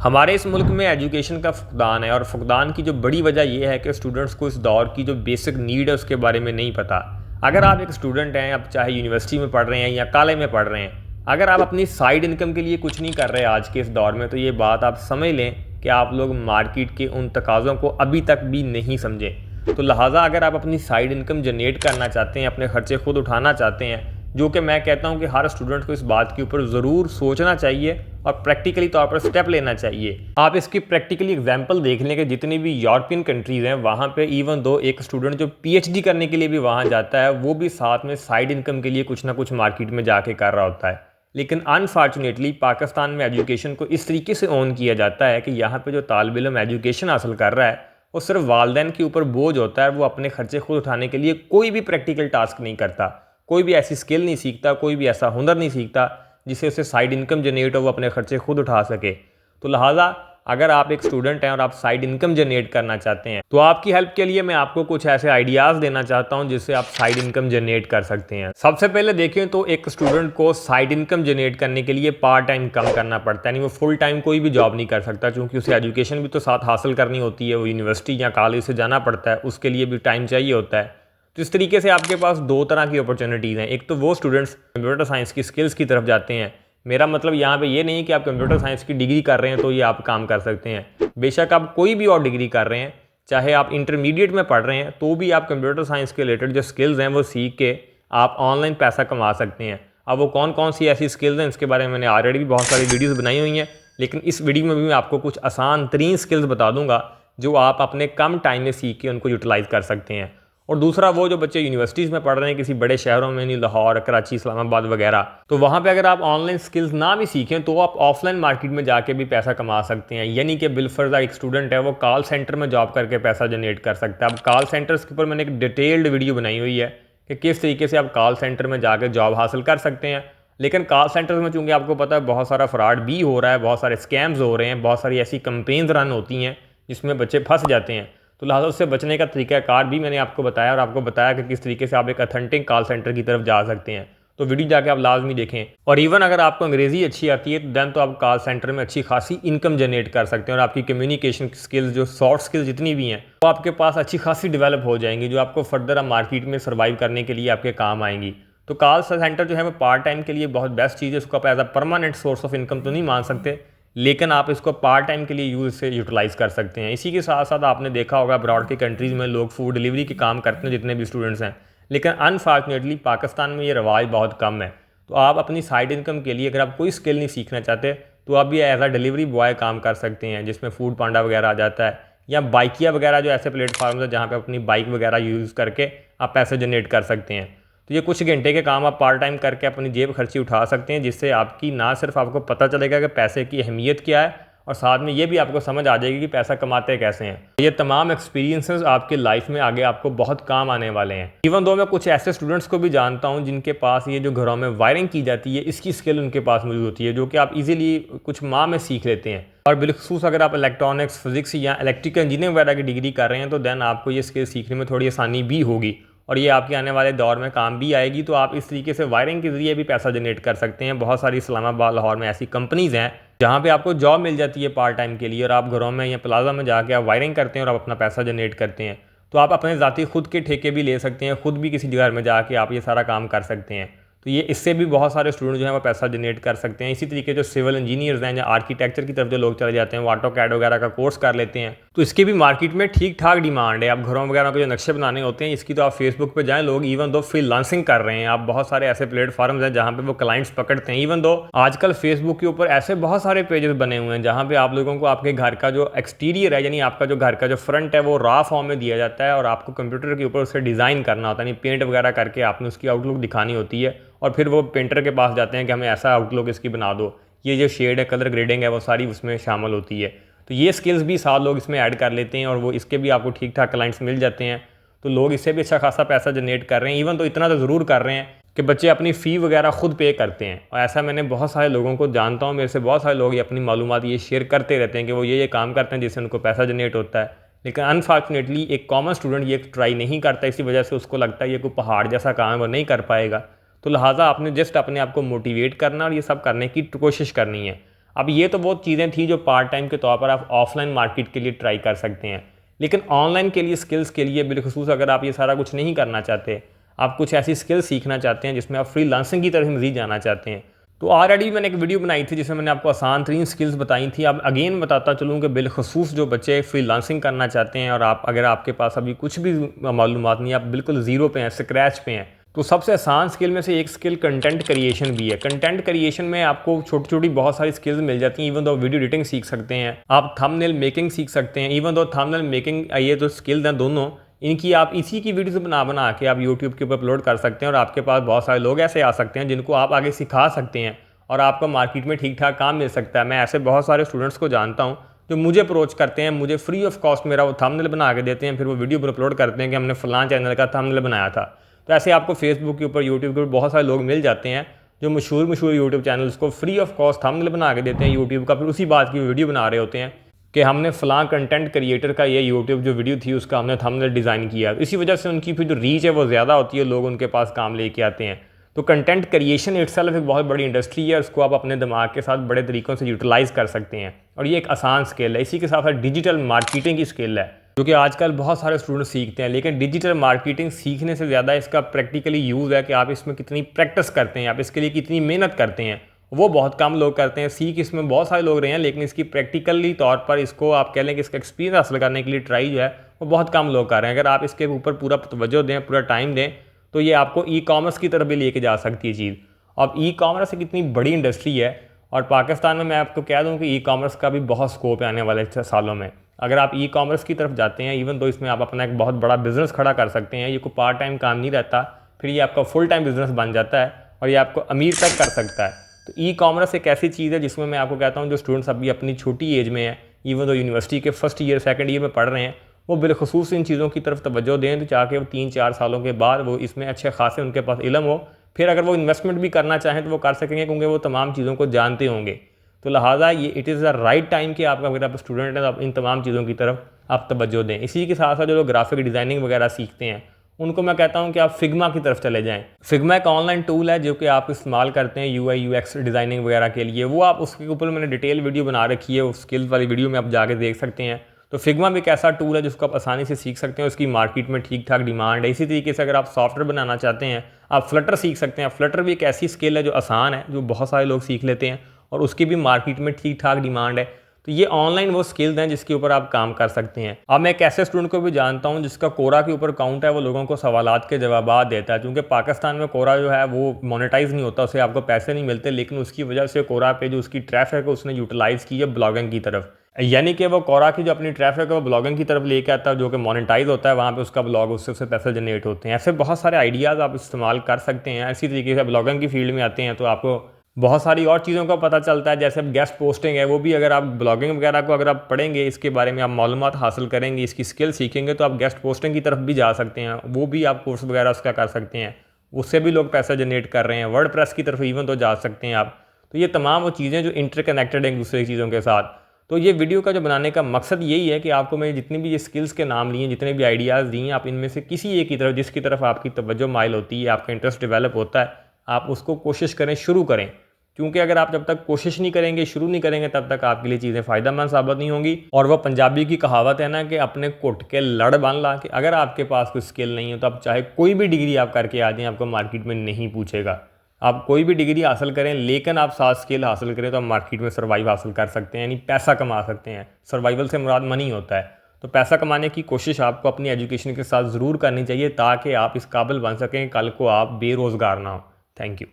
हमारे इस मुल्क में एजुकेशन का फुकदान है और फुकदान की जो बड़ी वजह यह है कि स्टूडेंट्स को इस दौर की जो बेसिक नीड है उसके बारे में नहीं पता। अगर आप एक स्टूडेंट हैं, आप चाहे यूनिवर्सिटी में पढ़ रहे हैं या कॉलेज में पढ़ रहे हैं, अगर आप अपनी साइड इनकम के लिए कुछ नहीं कर रहे आज के इस दौर में, तो ये बात आप समझ लें कि आप लोग मार्केट के उन तकाज़ों को अभी तक भी नहीं समझे। तो लिहाजा अगर आप अपनी साइड इनकम जनरेट करना चाहते हैं, अपने खर्चे खुद उठाना चाहते हैं, जो कि मैं कहता हूं कि हर स्टूडेंट को इस बात के ऊपर ज़रूर सोचना चाहिए और प्रैक्टिकली तौर पर स्टेप लेना चाहिए। आप इसकी प्रैक्टिकली एग्जांपल देख लें कि जितनी भी यूरोपियन कंट्रीज़ हैं वहाँ पे इवन दो एक स्टूडेंट जो पीएचडी करने के लिए भी वहाँ जाता है, वो भी साथ में साइड इनकम के लिए कुछ ना कुछ मार्केट में जाके कर रहा होता है। लेकिन अनफॉर्चुनेटली पाकिस्तान में एजुकेशन को इस तरीके से ऑन किया जाता है कि यहाँ पर जो तालिब इल्म एजुकेशन हासिल कर रहा है वो सिर्फ वालदैन के ऊपर बोझ होता है। वो अपने खर्चे खुद उठाने के लिए कोई भी प्रैक्टिकल टास्क नहीं करता, कोई भी ऐसी स्किल नहीं सीखता, कोई भी ऐसा हुनर नहीं सीखता जिससे उसे साइड इनकम जनरेट हो, वो अपने खर्चे खुद उठा सके। तो लिहाजा अगर आप एक स्टूडेंट हैं और आप साइड इनकम जनरेट करना चाहते हैं, तो आपकी हेल्प के लिए मैं आपको कुछ ऐसे आइडियाज़ देना चाहता हूं जिससे आप साइड इनकम जनरेट कर सकते हैं। सबसे पहले देखें तो एक स्टूडेंट को साइड इनकम जनरेट करने के लिए पार्ट टाइम कम करना पड़ता है, यानी वो फुल टाइम कोई भी जॉब नहीं कर सकता, क्योंकि उसे एजुकेशन भी तो साथ हासिल करनी होती है, वो यूनिवर्सिटी या कॉलेज से जाना पड़ता है, उसके लिए भी टाइम चाहिए होता है। तो इस तरीके से आपके पास दो तरह की अपॉर्चुनिटीज़ हैं। एक तो वो स्टूडेंट्स कंप्यूटर साइंस की स्किल्स की तरफ जाते हैं। मेरा मतलब यहाँ पे ये नहीं है कि आप कंप्यूटर साइंस की डिग्री कर रहे हैं तो ये आप काम कर सकते हैं। बेशक आप कोई भी और डिग्री कर रहे हैं, चाहे आप इंटरमीडिएट में पढ़ रहे हैं, तो भी आप कंप्यूटर साइंस के रिलेटेड जो स्किल्स हैं वो सीख के आप ऑनलाइन पैसा कमा सकते हैं। अब वो कौन कौन सी ऐसी स्किल्स हैं इसके बारे में मैंने ऑलरेडी भी बहुत सारी वीडियोज़ बनाई हुई हैं, लेकिन इस वीडियो में भी मैं आपको कुछ आसान तरीन स्किल्स बता दूंगा जो आप अपने कम टाइम में सीख के उनको यूटिलाइज़ कर सकते हैं। और दूसरा वो जो बच्चे यूनिवर्सिटीज़ में पढ़ रहे हैं किसी बड़े शहरों में, नहीं लाहौर, कराची, इस्लामाबाद वगैरह, तो वहाँ पे अगर आप ऑनलाइन स्किल्स ना भी सीखें तो आप ऑफलाइन मार्केट में जाके भी पैसा कमा सकते हैं। यानी कि बिलफर्ज एक स्टूडेंट है वो कॉल सेंटर में जॉब करके पैसा जनरेट कर सकता है। अब कॉल सेंटर्स के ऊपर मैंने एक डिटेल्ड वीडियो बनाई हुई है कि किस तरीके से आप कॉल सेंटर में जाकर जॉब हासिल कर सकते हैं। लेकिन कॉल सेंटर्स में चूँकि आपको पता है बहुत सारा फ्रॉड भी हो रहा है, बहुत सारे स्कैम्स हो रहे हैं, बहुत सारी ऐसी कंपेन्स रन होती हैं जिसमें बच्चे फंस जाते हैं। तो लिहाजा उससे बचने का तरीकाकार भी मैंने आपको बताया और आपको बताया कि किस तरीके से आप एक ऑथेंटिक कॉल सेंटर की तरफ जा सकते हैं। तो वीडियो जाके आप लाजमी देखें। और इवन अगर आपको अंग्रेज़ी अच्छी आती है तो दैन तो आप कॉल सेंटर में अच्छी खासी इनकम जनरेट कर सकते हैं और आपकी कम्युनिकेशन स्किल्स, जो सॉफ्ट स्किल्स जितनी भी हैं, वो आपके पास अच्छी खासी डेवलप हो जाएंगी, जो आपको फर्दर मार्केट में सर्वाइव करने के लिए आपके काम आएंगी। तो कॉल सेंटर जो है वो पार्ट टाइम के लिए बहुत बेस्ट चीज़ है। उसको आप as a permanent source of income तो नहीं मान सकते, लेकिन आप इसको पार्ट टाइम के लिए यूज़ से यूटिलाइज़ कर सकते हैं। इसी के साथ साथ आपने देखा होगा अब्रॉड की कंट्रीज़ में लोग फूड डिलीवरी के काम करते हैं, जितने भी स्टूडेंट्स हैं, लेकिन अनफॉर्चुनेटली पाकिस्तान में ये रवाज बहुत कम है। तो आप अपनी साइड इनकम के लिए अगर आप कोई स्किल नहीं सीखना चाहते तो आप भी एज अ डिलीवरी बॉय काम कर सकते हैं, जिसमें फूड पांडा वगैरह आ जाता है, या बाइकिया वगैरह, जो ऐसे प्लेटफॉर्म्स हैं जहाँ पर अपनी बाइक वगैरह यूज़ करके आप पैसे जनरेट कर सकते हैं। तो ये कुछ घंटे के काम आप पार्ट टाइम करके अपनी जेब खर्ची उठा सकते हैं, जिससे आपकी ना सिर्फ आपको पता चलेगा कि पैसे की अहमियत क्या है, और साथ में ये भी आपको समझ आ जाएगी कि पैसा कमाते कैसे हैं। ये तमाम एक्सपीरियंसेस आपके लाइफ में आगे आपको बहुत काम आने वाले हैं। इवन दो मैं कुछ ऐसे स्टूडेंट्स को भी जानता हूँ जिनके पास ये जो घरों में वायरिंग की जाती है इसकी स्किल उनके पास मौजूद होती है, जो कि आप इजीली कुछ माह में सीख लेते हैं। और बिलखसूस अगर आप इलेक्ट्रॉनिक्स, फिजिक्स या इलेक्ट्रिकल इंजीनियरिंग वगैरह की डिग्री कर रहे हैं तो दैन आपको ये स्किल सीखने में थोड़ी आसानी भी होगी और ये आपके आने वाले दौर में काम भी आएगी। तो आप इस तरीके से वायरिंग के ज़रिए भी पैसा जनरेट कर सकते हैं। बहुत सारी इस्लामाबाद, लाहौर में ऐसी कंपनीज़ हैं जहाँ पे आपको जॉब मिल जाती है पार्ट टाइम के लिए, और आप घरों में या प्लाजा में जाके आप वायरिंग करते हैं और आप अपना पैसा जनरेट करते हैं। तो आप अपने ज़ाती खुद के ठेके भी ले सकते हैं, खुद भी किसी जगह में जाके आप ये सारा काम कर सकते हैं। तो ये इससे भी बहुत सारे स्टूडेंट जो हैं वो पैसा जनरेट कर सकते हैं। इसी तरीके जो सिविल इंजीनियर्स हैं या आर्किटेक्चर की तरफ जो लोग चले जाते हैं, वो ऑटो कैड वगैरह का कोर्स कर लेते हैं, तो इसकी भी मार्केट में ठीक ठाक डिमांड है। आप घरों वगैरह के जो नक्शे बनाने होते हैं इसकी तो आप फेसबुक पे जाएं, लोग इवन दो फ्रीलांसिंग कर रहे हैं। आप बहुत सारे ऐसे प्लेटफॉर्म्स हैं जहाँ पे वो क्लाइंट्स पकड़ते हैं। इवन दो आजकल फेसबुक के ऊपर ऐसे बहुत सारे पेजेस बने हुए हैं जहाँ पे आप लोगों को आपके घर का जो एक्सटीरियर है, यानी आपका जो घर का जो फ्रंट है, वो रॉ फॉर्म में दिया जाता है और आपको कंप्यूटर के ऊपर उसे डिज़ाइन करना होता है, यानी पेंट वगैरह करके आपने उसकी आउटलुक दिखानी होती है और फिर वो पेंटर के पास जाते हैं कि हमें ऐसा आउटलुक इसकी बना दो, ये जो शेड है, कलर ग्रेडिंग है, वो सारी उसमें शामिल होती है। तो ये स्किल्स भी साथ लोग इसमें ऐड कर लेते हैं और वो इसके भी आपको ठीक ठाक क्लाइंट्स मिल जाते हैं। तो लोग इससे भी अच्छा खासा पैसा जनरेट कर रहे हैं। इवन तो इतना तो ज़रूर कर रहे हैं कि बच्चे अपनी फ़ी वगैरह खुद पे करते हैं, और ऐसा मैंने बहुत सारे लोगों को जानता हूँ। मेरे से बहुत सारे लोग ये अपनी मालूमात ये शेयर करते रहते हैं कि वो ये काम करते हैं जिससे उनको पैसा जनरेट होता है। लेकिन अनफॉर्चुनेटली एक कॉमन स्टूडेंट ये ट्राई नहीं करता, इसी वजह से उसको लगता है ये कोई पहाड़ जैसा काम है, वो नहीं कर पाएगा। तो लिहाजा आपने जस्ट अपने आप को मोटिवेट करना और ये सब करने की कोशिश करनी है। अब ये तो बहुत चीज़ें थी जो पार्ट टाइम के तौर पर आप ऑफलाइन मार्केट के लिए ट्राई कर सकते हैं, लेकिन ऑनलाइन के लिए स्किल्स के लिए बिलखुसूस अगर आप ये सारा कुछ नहीं करना चाहते, आप कुछ ऐसी स्किल्स सीखना चाहते हैं जिसमें आप फ्रीलांसिंग की तरफ मज़ीद जाना चाहते हैं, तो ऑलरेडी मैंने एक वीडियो बनाई थी जिसमें मैंने आपको आसान तरीन स्किल्स बताई थी। अब अगेन बताता चलूँ कि बिलखुसूस जो बच्चे फ्रीलांसिंग करना चाहते हैं और आप अगर आपके पास अभी कुछ भी मालूमात नहीं, आप बिल्कुल ज़ीरो पे हैं, स्क्रैच पे हैं, तो सबसे आसान स्किल में से एक स्किल कंटेंट क्रिएशन भी है। कंटेंट क्रिएशन में आपको छोटी छोटी बहुत सारी स्किल्स मिल जाती हैं। इवन दो वीडियो एडिटिंग सीख सकते हैं, आप थंबनेल मेकिंग सीख सकते हैं। इवन दो थंबनेल मेकिंग ये जो स्किल्स हैं दोनों, इनकी आप इसी की वीडियोस बना के आप यूट्यूब के ऊपर अपलोड कर सकते हैं और आपके पास बहुत सारे लोग ऐसे आ सकते हैं जिनको आप आगे सिखा सकते हैं और आपको मार्केट में ठीक ठाक काम मिल सकता है। मैं ऐसे बहुत सारे स्टूडेंट्स को जानता हूँ जो मुझे अप्रोच करते हैं, मुझे फ्री ऑफ कॉस्ट मेरा वो थंबनेल बना के देते हैं, फिर वो वीडियो पर अपलोड करते हैं कि हमने फलां चैनल का थंबनेल बनाया था। तो ऐसे आपको फेसबुक के ऊपर, यूट्यूब के ऊपर बहुत सारे लोग मिल जाते हैं जो मशहूर यूट्यूब चैनल्स को फ्री ऑफ कॉस्ट थंबनेल बना के देते हैं यूट्यूब का, फिर उसी बात की वीडियो बना रहे होते हैं कि हमने फलां कंटेंट क्रिएटर का ये यूट्यूब जो वीडियो थी उसका हमने थंबनेल डिज़ाइन किया। इसी वजह से उनकी फिर जो रीच है वो ज़्यादा होती है, लोग उनके पास काम लेके आते हैं। तो कंटेंट क्रिएशन इटसेल्फ एक बहुत बड़ी इंडस्ट्री है, उसको आप अपने दिमाग के साथ बड़े तरीक़ों से यूटिलाइज़ कर सकते हैं और ये एक आसान स्किल है। इसी के साथ साथ डिजिटल मार्केटिंग की स्किल है जो कि आजकल बहुत सारे स्टूडेंट सीखते हैं, लेकिन डिजिटल मार्केटिंग सीखने से ज़्यादा इसका प्रैक्टिकली यूज़ है कि आप इसमें कितनी प्रैक्टिस करते हैं, आप इसके लिए कितनी मेहनत करते हैं, वो बहुत कम लोग करते हैं। सीख इसमें बहुत सारे लोग रहे हैं, लेकिन इसकी प्रैक्टिकली तौर पर इसको आप कह लें कि इसका एक्सपीरियंस हासिल करने के लिए ट्राई जो है वो बहुत कम लोग कर रहे हैं। अगर आप इसके ऊपर पूरा तवज्जो दें, पूरा टाइम दें, तो ये आपको ई कॉमर्स की तरफ भी लेके जा सकती है चीज़। अब ई कॉमर्स एक इतनी बड़ी इंडस्ट्री है और पाकिस्तान में मैं आपको कह दूं कि ई कॉमर्स का भी बहुत स्कोप है आने वाले सालों में। अगर आप ई कॉमर्स की तरफ जाते हैं, इवन तो इसमें आप अपना एक बहुत बड़ा बिजनेस खड़ा कर सकते हैं। ये कोई पार्ट टाइम काम नहीं रहता, फिर ये आपका फुल टाइम बिजनेस बन जाता है और ये आपको अमीर तक कर सकता है। तो ई कॉमर्स एक ऐसी चीज़ है जिसमें मैं आपको कहता हूँ जो स्टूडेंट्स अभी अपनी छोटी एज में है, इवन तो यूनिवर्सिटी के फर्स्ट ईयर सेकंड ईयर में पढ़ रहे हैं, वो बिलखुसूस इन चीज़ों की तरफ तवज्जो दें तो चाहे वो 3-4 सालों के बाद वो इसमें अच्छे खासे उनके पास इल्म हो, फिर अगर वो इन्वेस्टमेंट भी करना चाहें तो वो कर सकेंगे क्योंकि वो तमाम चीज़ों को जानते होंगे। तो लिहाजा ये it is the right time कि आपका अगर आप स्टूडेंट हैं तो आप इन तमाम चीज़ों की तरफ आप तवज्जो दें। इसी के साथ साथ जो लोग ग्राफिक डिज़ाइनिंग वगैरह सीखते हैं उनको मैं कहता हूँ कि आप फिग्मा की तरफ चले जाएँ। फिग्मा एक ऑनलाइन टूल है जो कि आप इस्तेमाल करते हैं यूआई यूएक्स डिज़ाइनिंग वगैरह के लिए। वो आप उसके ऊपर मैंने डिटेल वीडियो बना रखी है, उस स्किल्स वाली वीडियो में आप जाके देख सकते हैं। तो फिग्मा भी एक ऐसा टूल है जिसको आप आसानी से सीख सकते हैं, उसकी मार्केट में ठीक ठाक डिमांड है। इसी तरीके से अगर आप सॉफ्टवेयर बनाना चाहते हैं, आप फ्लटर सीख सकते हैं। फ्लटर भी एक ऐसी स्किल है जो आसान है, जो बहुत सारे लोग सीख लेते हैं और उसकी भी मार्केट में ठीक ठाक डिमांड है। तो ये ऑनलाइन वो स्किल्स हैं जिसके ऊपर आप काम कर सकते हैं। अब मैं एक ऐसे स्टूडेंट को भी जानता हूँ जिसका कोरा के ऊपर अकाउंट है, वो लोगों को सवालात के जवाब देता है। क्योंकि पाकिस्तान में कोरा जो है वो मोनेटाइज नहीं होता, उसे आपको पैसे नहीं मिलते, लेकिन उसकी वजह से कोरा पे जो उसकी ट्रैफिक है उसने यूटिलाइज़ की है ब्लॉगिंग की तरफ। यानी कि वो कोरा की जो अपनी ट्रैफिक है वो ब्लॉगिंग की तरफ लेके आता है, जो कि मोनेटाइज होता है, वहाँ पे उसका ब्लॉग, उससे पैसे जनरेट होते हैं। ऐसे बहुत सारे आइडियाज़ आप इस्तेमाल कर सकते हैं। इसी तरीके से ब्लॉगिंग की फील्ड में आते हैं तो आपको बहुत सारी और चीज़ों का पता चलता है, जैसे अब गेस्ट पोस्टिंग है, वो भी अगर आप ब्लॉगिंग वगैरह को अगर आप पढ़ेंगे, इसके बारे में आप मालूमात हासिल करेंगे, इसकी स्किल सीखेंगे, तो आप गेस्ट पोस्टिंग की तरफ भी जा सकते हैं। वो भी आप कोर्स वगैरह उसका कर सकते हैं, उससे भी लोग पैसा जनरेट कर रहे हैं। वर्डप्रेस की तरफ इवन तो जा सकते हैं आप। तो ये तमाम वो चीज़ें जो इंटरकनेक्टेड हैं एक दूसरे चीज़ों के साथ। तो ये वीडियो का जो बनाने का मकसद यही है कि आपको मैं जितनी भी ये स्किल्स के नाम लिए, जितने भी आइडियाज़ दिए, आप इनमें से किसी एक की तरफ, जिसकी तरफ आपकी तवज्जो माइल होती है, आपका इंटरेस्ट डेवलप होता है, आप उसको कोशिश करें, शुरू करें। क्योंकि अगर आप जब तक कोशिश नहीं करेंगे, शुरू नहीं करेंगे, तब तक आपके लिए चीज़ें फ़ायदेमंद साबित नहीं होंगी। और वह पंजाबी की कहावत है ना कि अपने कुट के लड़ बन ला, कि अगर आपके पास कोई स्किल नहीं है तो आप चाहे कोई भी डिग्री आप करके आ जाएं, आपको मार्केट में नहीं पूछेगा। आप कोई भी डिग्री हासिल करें, लेकिन आप साथ स्किल हासिल करें तो आप मार्केट में सर्वाइव हासिल कर सकते हैं, यानी पैसा कमा सकते हैं। सर्वाइवल से मुराद मनी होता है। तो पैसा कमाने की कोशिश आपको अपनी एजुकेशन के साथ ज़रूर करनी चाहिए ताकि आप इस काबिल बन सकें, कल को आप बेरोज़गार ना हो। Thank you.